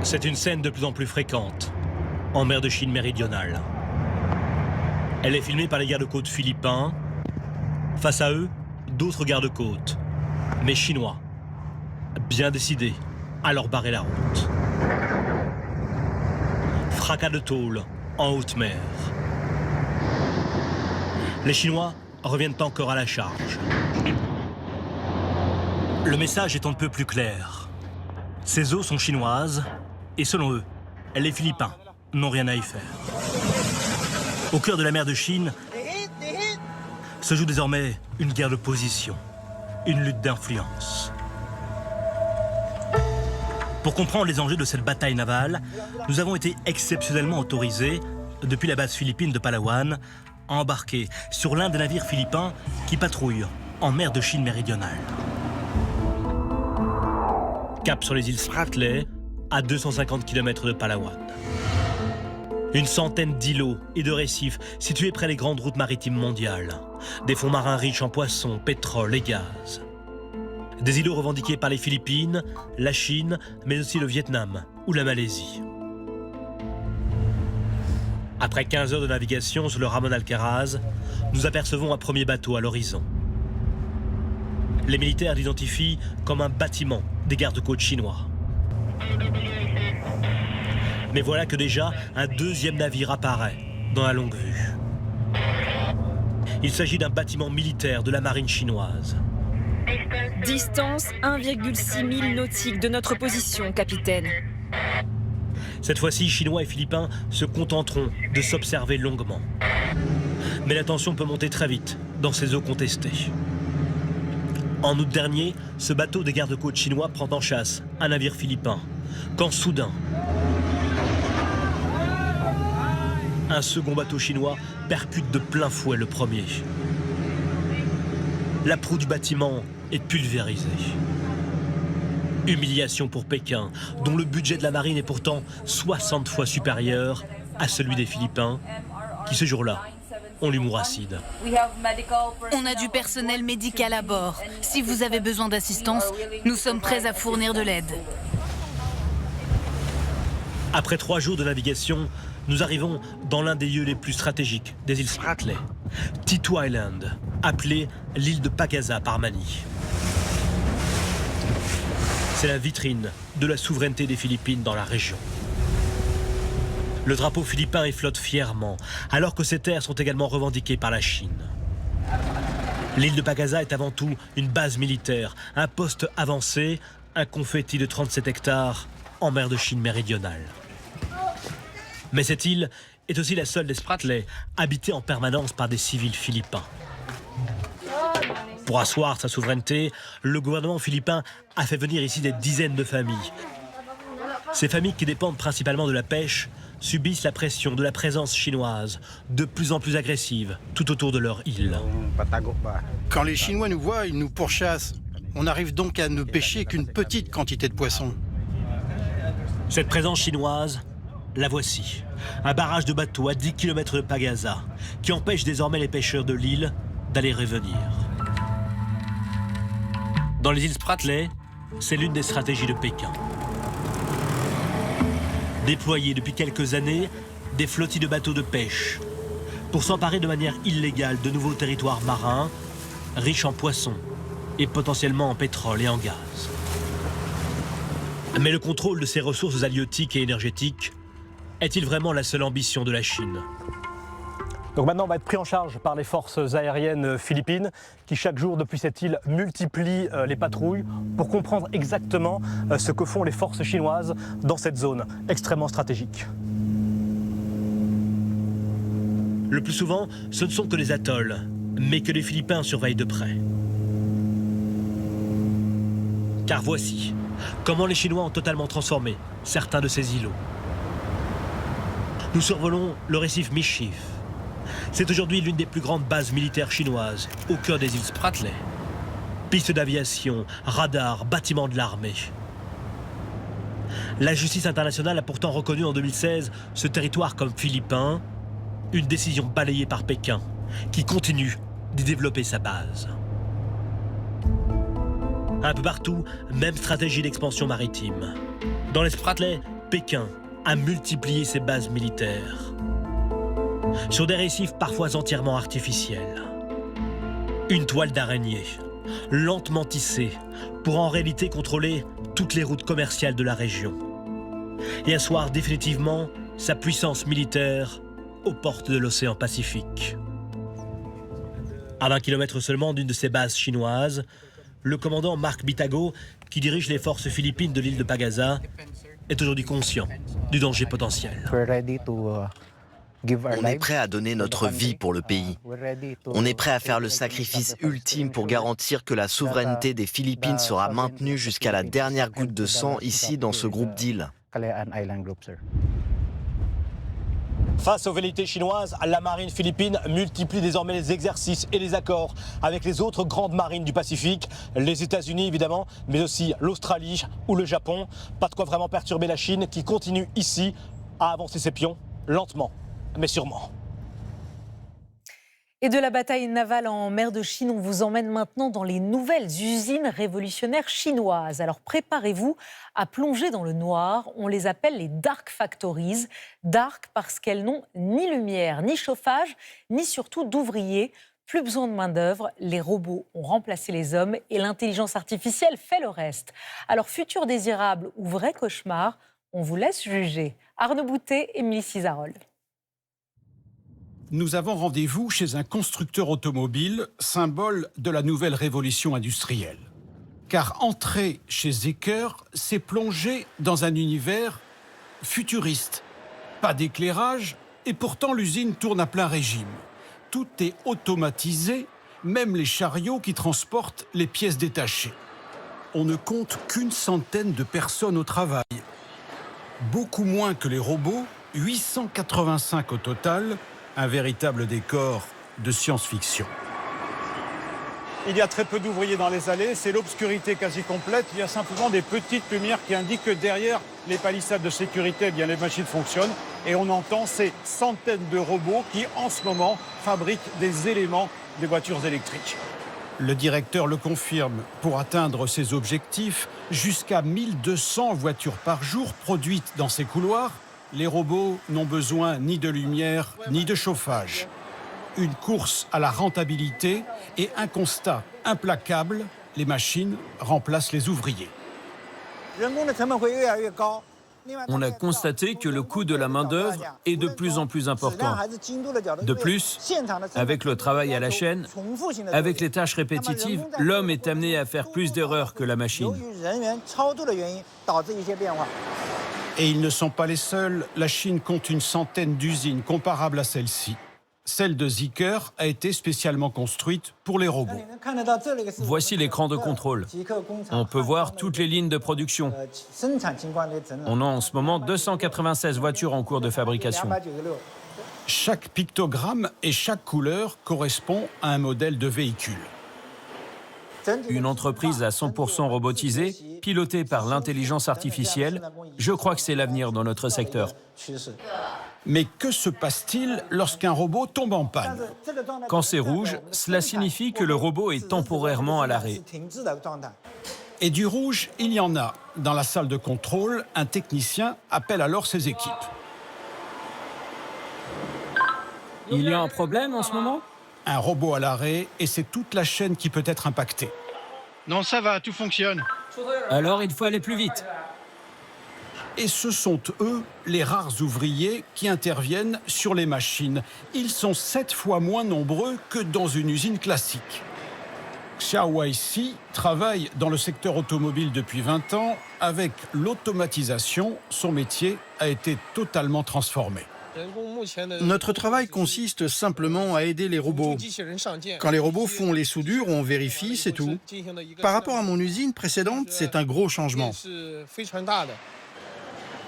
C'est une scène de plus en plus fréquente en mer de Chine méridionale. Elle est filmée par les gardes-côtes philippins. Face à eux, d'autres gardes-côtes, mais chinois, bien décidés à leur barrer la route. Fracas de tôle en haute mer. Les Chinois reviennent encore à la charge. Le message est on ne peut plus clair. Ces eaux sont chinoises et selon eux, les Philippins n'ont rien à y faire. Au cœur de la mer de Chine se joue désormais une guerre de position, une lutte d'influence. Pour comprendre les enjeux de cette bataille navale, nous avons été exceptionnellement autorisés, depuis la base philippine de Palawan, à embarquer sur l'un des navires philippins qui patrouillent en mer de Chine méridionale. Cap sur les îles Spratly, à 250 km de Palawan. Une centaine d'îlots et de récifs situés près des grandes routes maritimes mondiales. Des fonds marins riches en poissons, pétrole et gaz. Des îlots revendiqués par les Philippines, la Chine, mais aussi le Vietnam ou la Malaisie. Après 15 heures de navigation sur le Ramon Alcaraz, nous apercevons un premier bateau à l'horizon. Les militaires l'identifient comme un bâtiment des gardes-côtes chinois. Mais voilà que déjà un deuxième navire apparaît dans la longue vue. Il s'agit d'un bâtiment militaire de la marine chinoise. Distance 1,6 mille nautiques de notre position, capitaine. Cette fois-ci, Chinois et Philippins se contenteront de s'observer longuement. Mais la tension peut monter très vite dans ces eaux contestées. En août dernier, ce bateau des gardes-côtes chinois prend en chasse un navire philippin, quand soudain, un second bateau chinois percute de plein fouet le premier. La proue du bâtiment est pulvérisée. Humiliation pour Pékin, dont le budget de la marine est pourtant 60 fois supérieur à celui des Philippins, qui ce jour-là ont l'humour acide. On a du personnel médical à bord. Si vous avez besoin d'assistance, nous sommes prêts à fournir de l'aide. Après 3 jours de navigation, nous arrivons dans l'un des lieux les plus stratégiques des îles Spratly, Titu Island, appelée l'île de Pagasa par Manny. C'est la vitrine de la souveraineté des Philippines dans la région. Le drapeau philippin y flotte fièrement, alors que ces terres sont également revendiquées par la Chine. L'île de Pagasa est avant tout une base militaire, un poste avancé, un confetti de 37 hectares en mer de Chine méridionale. Mais cette île est aussi la seule des Spratly habitée en permanence par des civils philippins. Pour asseoir sa souveraineté, le gouvernement philippin a fait venir ici des dizaines de familles. Ces familles qui dépendent principalement de la pêche subissent la pression de la présence chinoise, de plus en plus agressive, tout autour de leur île. Quand les Chinois nous voient, ils nous pourchassent. On n'arrive donc à ne pêcher qu'une petite quantité de poissons. Cette présence chinoise, la voici. Un barrage de bateaux à 10 km de Pagasa, qui empêche désormais les pêcheurs de l'île d'aller et venir. Dans les îles Spratly, c'est l'une des stratégies de Pékin. Déployer depuis quelques années des flottilles de bateaux de pêche pour s'emparer de manière illégale de nouveaux territoires marins, riches en poissons et potentiellement en pétrole et en gaz. Mais le contrôle de ces ressources halieutiques et énergétiques est-il vraiment la seule ambition de la Chine ? Donc maintenant, on va être pris en charge par les forces aériennes philippines qui, chaque jour, depuis cette île, multiplient les patrouilles pour comprendre exactement ce que font les forces chinoises dans cette zone extrêmement stratégique. Le plus souvent, ce ne sont que les atolls, mais que les Philippins surveillent de près. Car voici comment les Chinois ont totalement transformé certains de ces îlots. Nous survolons le récif Michif. C'est aujourd'hui l'une des plus grandes bases militaires chinoises, au cœur des îles Spratly. Pistes d'aviation, radars, bâtiments de l'armée. La justice internationale a pourtant reconnu en 2016 ce territoire comme philippin, une décision balayée par Pékin, qui continue d'y développer sa base. Un peu partout, même stratégie d'expansion maritime. Dans les Spratly, Pékin a multiplié ses bases militaires sur des récifs parfois entièrement artificiels. Une toile d'araignée, lentement tissée, pour en réalité contrôler toutes les routes commerciales de la région et asseoir définitivement sa puissance militaire aux portes de l'océan Pacifique. À 20 km seulement d'une de ces bases chinoises, le commandant Marc Bitago, qui dirige les forces philippines de l'île de Pagasa, est aujourd'hui conscient du danger potentiel. On est prêt à donner notre vie pour le pays. On est prêt à faire le sacrifice ultime pour garantir que la souveraineté des Philippines sera maintenue jusqu'à la dernière goutte de sang ici dans ce groupe d'îles. Face aux velléités chinoises, la marine philippine multiplie désormais les exercices et les accords avec les autres grandes marines du Pacifique, les États-Unis évidemment, mais aussi l'Australie ou le Japon. Pas de quoi vraiment perturber la Chine qui continue ici à avancer ses pions, lentement mais sûrement. Et de la bataille navale en mer de Chine, on vous emmène maintenant dans les nouvelles usines révolutionnaires chinoises. Alors préparez-vous à plonger dans le noir. On les appelle les Dark Factories. Dark parce qu'elles n'ont ni lumière, ni chauffage, ni surtout d'ouvriers. Plus besoin de main-d'œuvre, les robots ont remplacé les hommes et l'intelligence artificielle fait le reste. Alors futur désirable ou vrai cauchemar, on vous laisse juger. Arnaud Boutet et Émilie Cizarol. Nous avons rendez-vous chez un constructeur automobile, symbole de la nouvelle révolution industrielle. Car entrer chez Zeekr, c'est plonger dans un univers futuriste. Pas d'éclairage, et pourtant l'usine tourne à plein régime. Tout est automatisé, même les chariots qui transportent les pièces détachées. On ne compte qu'une centaine de personnes au travail. Beaucoup moins que les robots, 885 au total, un véritable décor de science-fiction. Il y a très peu d'ouvriers dans les allées, c'est l'obscurité quasi complète. Il y a simplement des petites lumières qui indiquent que derrière les palissades de sécurité, eh bien, les machines fonctionnent. Et on entend ces centaines de robots qui, en ce moment, fabriquent des éléments des voitures électriques. Le directeur le confirme, pour atteindre ses objectifs, jusqu'à 1200 voitures par jour produites dans ces couloirs, les robots n'ont besoin ni de lumière ni de chauffage. Une course à la rentabilité et un constat implacable, les machines remplacent les ouvriers. On a constaté que le coût de la main-d'œuvre est de plus en plus important. De plus, avec le travail à la chaîne, avec les tâches répétitives, l'homme est amené à faire plus d'erreurs que la machine. Et ils ne sont pas les seuls. La Chine compte une centaine d'usines comparables à celle-ci. Celle de Zeekr a été spécialement construite pour les robots. Voici l'écran de contrôle. On peut voir toutes les lignes de production. On a en ce moment 296 voitures en cours de fabrication. Chaque pictogramme et chaque couleur correspond à un modèle de véhicule. Une entreprise à 100% robotisée, pilotée par l'intelligence artificielle, je crois que c'est l'avenir dans notre secteur. Mais que se passe-t-il lorsqu'un robot tombe en panne? Quand c'est rouge, cela signifie que le robot est temporairement à l'arrêt. Et du rouge, il y en a. Dans la salle de contrôle, un technicien appelle alors ses équipes. Il y a un problème en ce moment ? Un robot à l'arrêt et c'est toute la chaîne qui peut être impactée. Non, ça va, tout fonctionne. Alors il faut aller plus vite. Et ce sont eux, les rares ouvriers, qui interviennent sur les machines. Ils sont 7 fois moins nombreux que dans une usine classique. Xiao Weiqi travaille dans le secteur automobile depuis 20 ans. Avec l'automatisation, son métier a été totalement transformé. Notre travail consiste simplement à aider les robots. Quand les robots font les soudures, on vérifie, c'est tout. Par rapport à mon usine précédente, c'est un gros changement.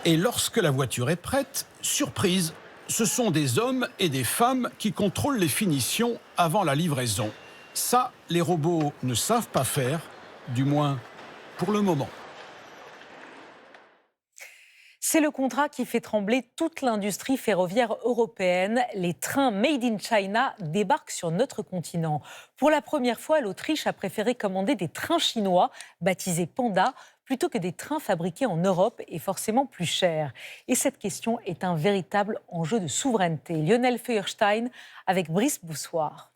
Et lorsque la voiture est prête, surprise, ce sont des hommes et des femmes qui contrôlent les finitions avant la livraison. Ça, les robots ne savent pas faire, du moins pour le moment. C'est le contrat qui fait trembler toute l'industrie ferroviaire européenne. Les trains Made in China débarquent sur notre continent. Pour la première fois, l'Autriche a préféré commander des trains chinois, baptisés Panda, plutôt que des trains fabriqués en Europe et forcément plus chers? Et cette question est un véritable enjeu de souveraineté. Lionel Feuerstein avec Brice Boussoir.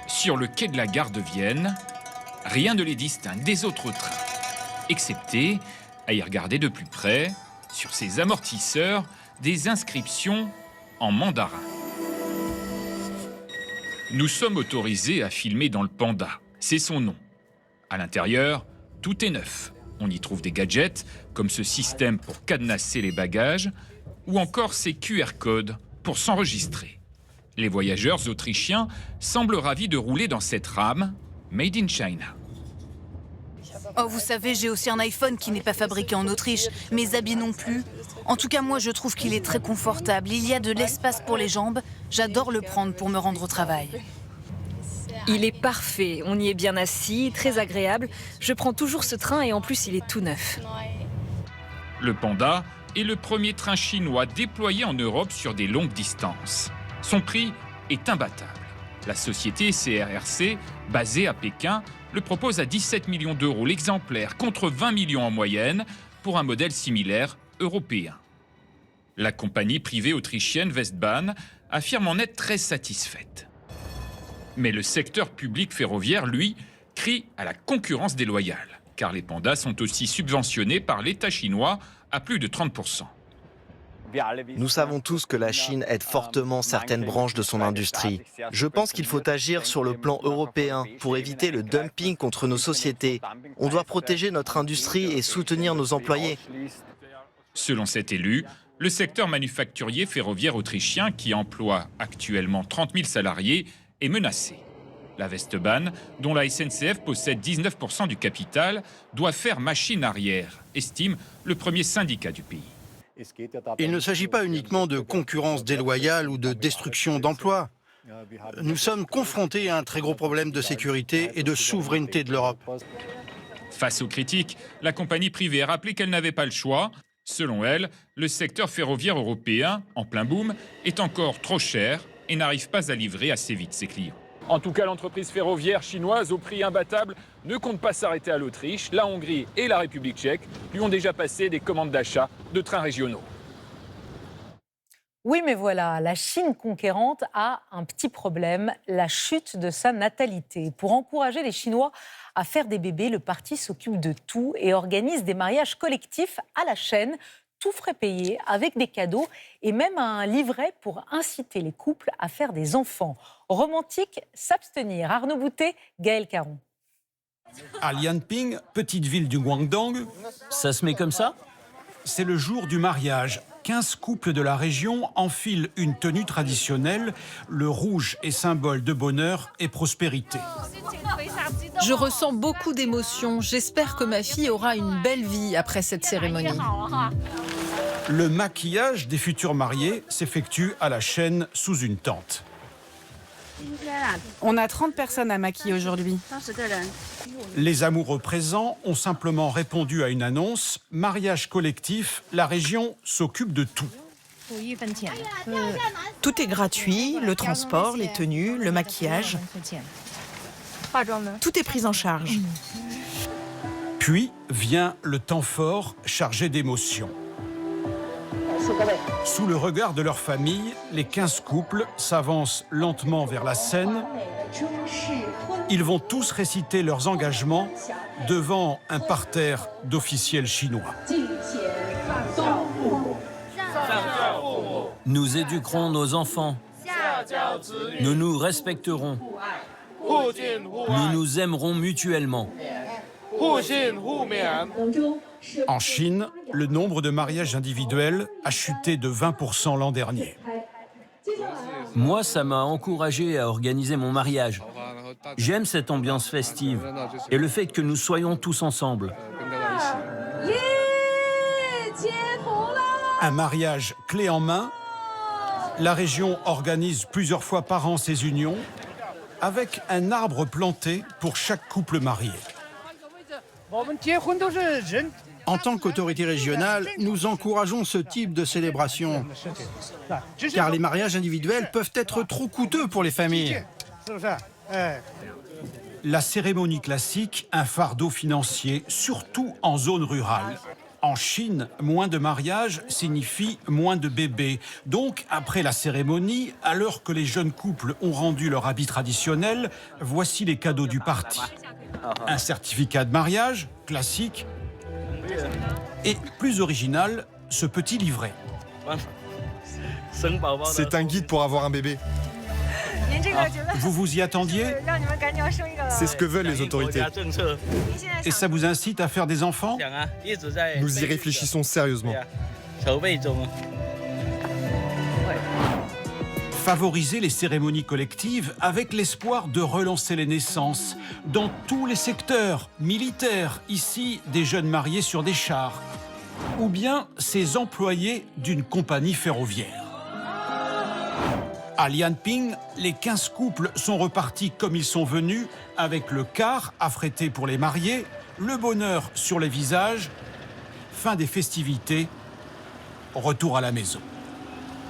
Sur le quai de la gare de Vienne, rien ne les distingue des autres trains, excepté, à y regarder de plus près, sur ces amortisseurs, des inscriptions en mandarin. Nous sommes autorisés à filmer dans le Panda, c'est son nom. À l'intérieur, tout est neuf. On y trouve des gadgets, comme ce système pour cadenasser les bagages, ou encore ces QR codes pour s'enregistrer. Les voyageurs autrichiens semblent ravis de rouler dans cette rame Made in China. Oh, vous savez, j'ai aussi un iPhone qui n'est pas fabriqué en Autriche, mes habits non plus. En tout cas, moi, je trouve qu'il est très confortable. Il y a de l'espace pour les jambes. J'adore le prendre pour me rendre au travail. Il est parfait, on y est bien assis, très agréable. Je prends toujours ce train et en plus, il est tout neuf. Le Panda est le premier train chinois déployé en Europe sur des longues distances. Son prix est imbattable. La société CRRC, basée à Pékin, le propose à 17 millions d'euros l'exemplaire, contre 20 millions en moyenne, pour un modèle similaire européen. La compagnie privée autrichienne Westbahn affirme en être très satisfaite. Mais le secteur public ferroviaire, lui, crie à la concurrence déloyale, car les pandas sont aussi subventionnés par l'État chinois à plus de 30%. Nous savons tous que la Chine aide fortement certaines branches de son industrie. Je pense qu'il faut agir sur le plan européen pour éviter le dumping contre nos sociétés. On doit protéger notre industrie et soutenir nos employés. Selon cet élu, le secteur manufacturier ferroviaire autrichien, qui emploie actuellement 30 000 salariés, est menacé. La Westbahn, dont la SNCF possède 19% du capital, doit faire machine arrière, estime le premier syndicat du pays. Il ne s'agit pas uniquement de concurrence déloyale ou de destruction d'emplois. Nous sommes confrontés à un très gros problème de sécurité et de souveraineté de l'Europe. Face aux critiques, la compagnie privée a rappelé qu'elle n'avait pas le choix. Selon elle, le secteur ferroviaire européen, en plein boom, est encore trop cher et n'arrive pas à livrer assez vite ses clients. En tout cas, l'entreprise ferroviaire chinoise au prix imbattable ne compte pas s'arrêter à l'Autriche. La Hongrie et la République tchèque lui ont déjà passé des commandes d'achat de trains régionaux. Oui, mais voilà, la Chine conquérante a un petit problème, la chute de sa natalité. Pour encourager les Chinois à faire des bébés, le parti s'occupe de tout et organise des mariages collectifs à la chaîne, tout frais payé, avec des cadeaux et même un livret pour inciter les couples à faire des enfants. Romantique, s'abstenir. Arnaud Boutet, Gaël Caron. À Lianping, petite ville du Guangdong, Ça se met comme ça? c'est le jour du mariage. 15 couples de la région enfilent une tenue traditionnelle. Le rouge est symbole de bonheur et prospérité. Je ressens beaucoup d'émotions. J'espère que ma fille aura une belle vie après cette cérémonie. Le maquillage des futurs mariés s'effectue à la chaîne sous une tente. On a 30 personnes à maquiller aujourd'hui. Les amoureux présents ont simplement répondu à une annonce. Mariage collectif, la région s'occupe de tout. Tout est gratuit, le transport, les tenues, le maquillage. Tout est pris en charge. Puis vient le temps fort chargé d'émotions. Sous le regard de leur famille, les 15 couples s'avancent lentement vers la scène. Ils vont tous réciter leurs engagements devant un parterre d'officiels chinois. Nous éduquerons nos enfants. Nous nous respecterons. Nous nous aimerons mutuellement. En Chine, le nombre de mariages individuels a chuté de 20% l'an dernier. Moi, ça m'a encouragé à organiser mon mariage. J'aime cette ambiance festive et le fait que nous soyons tous ensemble. Un mariage clé en main. La région organise plusieurs fois par an ces unions avec un arbre planté pour chaque couple marié. En tant qu'autorité régionale, nous encourageons ce type de célébration. Car les mariages individuels peuvent être trop coûteux pour les familles. La cérémonie classique, un fardeau financier, surtout en zone rurale. En Chine, moins de mariages signifie moins de bébés. Donc, après la cérémonie, alors que les jeunes couples ont rendu leur habit traditionnel, voici les cadeaux du parti. Un certificat de mariage, classique, et plus original, ce petit livret. C'est un guide pour avoir un bébé. Vous vous y attendiez? C'est ce que veulent les autorités. Et ça vous incite à faire des enfants? Nous y réfléchissons sérieusement. Favoriser les cérémonies collectives avec l'espoir de relancer les naissances dans tous les secteurs, militaires, ici des jeunes mariés sur des chars, ou bien ces employés d'une compagnie ferroviaire. À Lianping, les 15 couples sont repartis comme ils sont venus, avec le car affrété pour les mariés, le bonheur sur les visages, fin des festivités, retour à la maison.